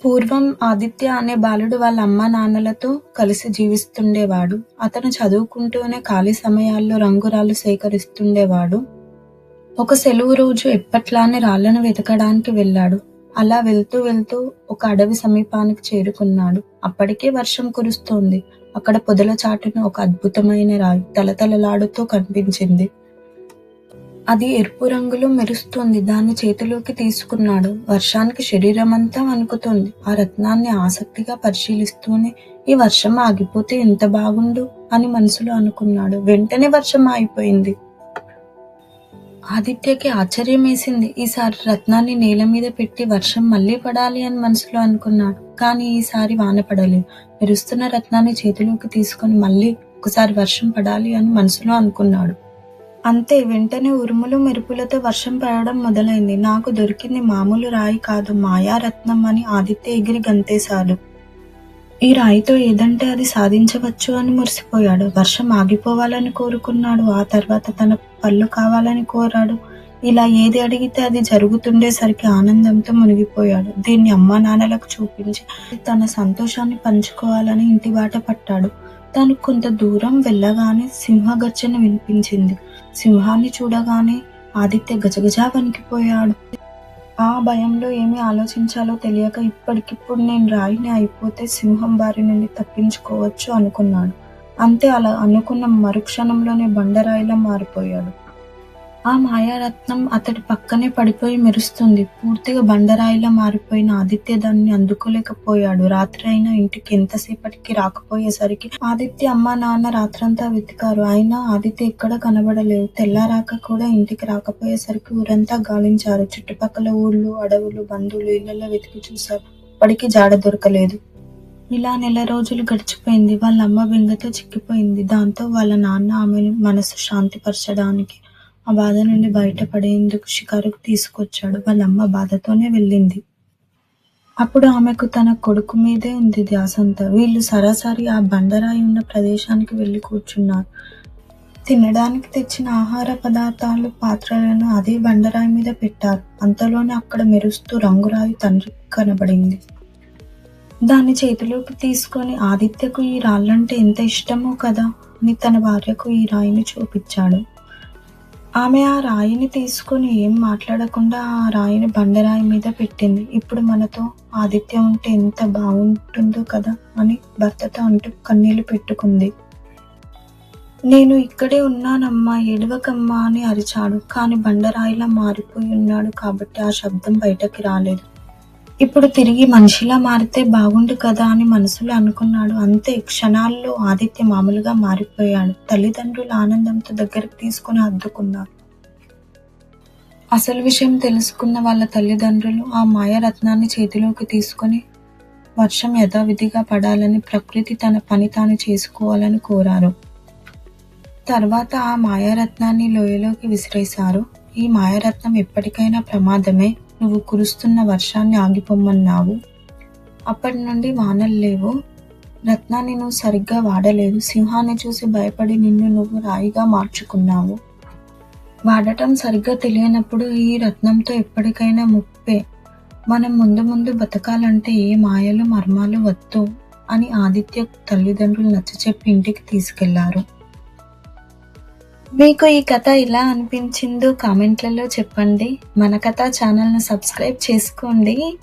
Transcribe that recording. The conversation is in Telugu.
పూర్వం ఆదిత్య అనే బాలుడు వాళ్ళ అమ్మానాన్నలతో కలిసి జీవిస్తుండేవాడు. అతను చదువుకుంటూనే ఖాళీ సమయాల్లో రంగురాళ్ళు సేకరిస్తుండేవాడు. ఒక సెలవు రోజు ఎప్పట్లానే రాళ్ళను వెతకడానికి వెళ్ళాడు. అలా వెళ్తూ వెళ్తూ ఒక అడవి సమీపానికి చేరుకున్నాడు. అప్పటికే వర్షం కురుస్తోంది. అక్కడ పొదల చాటున ఒక అద్భుతమైన రాయి తళతళలాడుతూ కనిపించింది. అది ఎరుపు రంగులో మెరుస్తోంది. దాన్ని చేతిలోకి తీసుకున్నాడు. వర్షానికి శరీరమంతా వణుకుతోంది. ఆ రత్నాన్ని ఆసక్తిగా పరిశీలిస్తూనే ఈ వర్షం ఆగిపోతే ఎంత బాగుండు అని మనసులో అనుకున్నాడు. వెంటనే వర్షం ఆగిపోయింది. ఆదిత్యకి ఆశ్చర్యం వేసింది. ఈసారి రత్నాన్ని నేల మీద పెట్టి వర్షం మళ్ళీ పడాలి అని మనసులో అనుకున్నాడు. కానీ ఈసారి వాన పడలేదు. మెరుస్తున్న రత్నాన్ని చేతిలోకి తీసుకొని మళ్ళీ ఒకసారి వర్షం పడాలి అని మనసులో అనుకున్నాడు. అంతే, వెంటనే ఉరుములు మెరుపులతో వర్షం పడడం మొదలైంది. నాకు దొరికింది మామూలు రాయి కాదు, మాయారత్నం అని ఆదిత్య ఎగిరి గంతేశాడు. ఈ రాయితో ఏదంటే అది సాధించవచ్చు అని మురిసిపోయాడు. వర్షం ఆగిపోవాలని కోరుకున్నాడు. ఆ తర్వాత తన పళ్ళు కావాలని కోరాడు. ఇలా ఏది అడిగితే అది జరుగుతుండేసరికి ఆనందంతో మునిగిపోయాడు. దీన్ని అమ్మా నాన్నలకు చూపించి తన సంతోషాన్ని పంచుకోవాలని ఇంటి బాట పట్టాడు. తాను కొంత దూరం వెళ్ళగానే సింహగర్జన వినిపించింది. సింహాన్ని చూడగానే ఆదిత్య గజగజా వణికిపోయాడు. ఆ భయంలో ఏమి ఆలోచించాలో తెలియక ఇప్పటికిప్పుడు నేను రాయిని అయిపోతే సింహం బారి నుండి తప్పించుకోవచ్చు అనుకున్నాడు. అంతే, అలా అనుకున్న మరుక్షణంలోనే బండరాయిలా మారిపోయాడు. ఆ మాయారత్నం అతడి పక్కనే పడిపోయి మెరుస్తుంది. పూర్తిగా బండరాయిలా మారిపోయిన ఆదిత్య దాన్ని అందుకోలేకపోయాడు. రాత్రి అయినా ఇంటికి ఎంతసేపటికి రాకపోయేసరికి ఆదిత్య అమ్మా నాన్న రాత్రంతా వెతికారు. అయినా ఆదిత్య ఎక్కడ కనబడలేదు. తెల్లారాక కూడా ఇంటికి రాకపోయేసరికి ఊరంతా గాలించారు. చుట్టుపక్కల ఊళ్ళు, అడవులు, బంధువులు ఇళ్లలో వెతికి చూశారు. ఇప్పటికీ జాడ దొరకలేదు. ఇలా నెల రోజులు గడిచిపోయింది. వాళ్ళ అమ్మ బెంగతో చిక్కిపోయింది. దాంతో వాళ్ళ నాన్న ఆమెను మనసు శాంతిపరచడానికి ఆ బాధ నుండి బయటపడేందుకు షికారుకు తీసుకొచ్చాడు. వాళ్ళమ్మ బాధతోనే వెళ్ళింది. అప్పుడు ఆమెకు తన కొడుకు మీదే ఉంది ధ్యాసంతా. వీళ్ళు సరాసరి ఆ బండరాయి ఉన్న ప్రదేశానికి వెళ్ళి కూర్చున్నారు. తినడానికి తెచ్చిన ఆహార పదార్థాలు, పాత్రలను అదే బండరాయి మీద పెట్టారు. అంతలోనే అక్కడ మెరుస్తూ రంగురాయి తండ్రికి కనబడింది. దాన్ని చేతిలోకి తీసుకొని ఆదిత్యకు ఈ రాళ్ళంటే ఎంత ఇష్టమో కదా అని తన భార్యకు ఈ రాయిని చూపించాడు. ఆమె ఆ రాయిని తీసుకుని ఏం మాట్లాడకుండా ఆ రాయిని బండరాయి మీద పెట్టింది. ఇప్పుడు మనతో ఆదిత్య ఉంటే ఎంత బాగుంటుందో కదా అని భర్తతో అంటూ కన్నీళ్లు పెట్టుకుంది. నేను ఇక్కడే ఉన్నానమ్మా, ఏడవకమ్మా అని అరిచాడు. కాని బండరాయిలా మారిపోయి ఉన్నాడు కాబట్టి ఆ శబ్దం బయటకి రాలేదు. ఇప్పుడు తిరిగి మనిషిలా మారితే బాగుండు కదా అని మనసులో అనుకున్నాడు. అంతే, క్షణాల్లో ఆదిత్య మామూలుగా మారిపోయాడు. తల్లిదండ్రులు ఆనందంతో దగ్గరికి తీసుకుని హత్తుకున్నారు. అసలు విషయం తెలుసుకున్న వాళ్ళ తల్లిదండ్రులు ఆ మాయారత్నాన్ని చేతిలోకి తీసుకుని వర్షం యథావిధిగా పడాలని, ప్రకృతి తన పని తాను చేసుకోవాలని కోరారు. తర్వాత ఆ మాయారత్నాన్ని లోయలోకి విసిరేశారు. ఈ మాయారత్నం ఎప్పటికైనా ప్రమాదమే. నువ్వు కురుస్తున్న వర్షాన్ని ఆగిపోమన్నావు. అప్పటి నుండి వానలు లేవు. రత్నాన్ని నువ్వు సరిగ్గా వాడలేదు. సింహాన్ని చూసి భయపడి నిన్ను నువ్వు రాయిగా మార్చుకున్నావు. వాడటం సరిగ్గా తెలియనప్పుడు ఈ రత్నంతో ఎప్పటికైనా ముప్పే. మనం ముందు ముందు బతకాలంటే ఏ మాయలు మర్మాలు వద్దు అని ఆదిత్య తల్లిదండ్రులు నచ్చచెప్పి ఇంటికి తీసుకెళ్లారు. మీకు ఈ కథ ఎలా అనిపించిందో కామెంట్లలో చెప్పండి. మన కథ ఛానల్ను సబ్స్క్రైబ్ చేసుకోండి.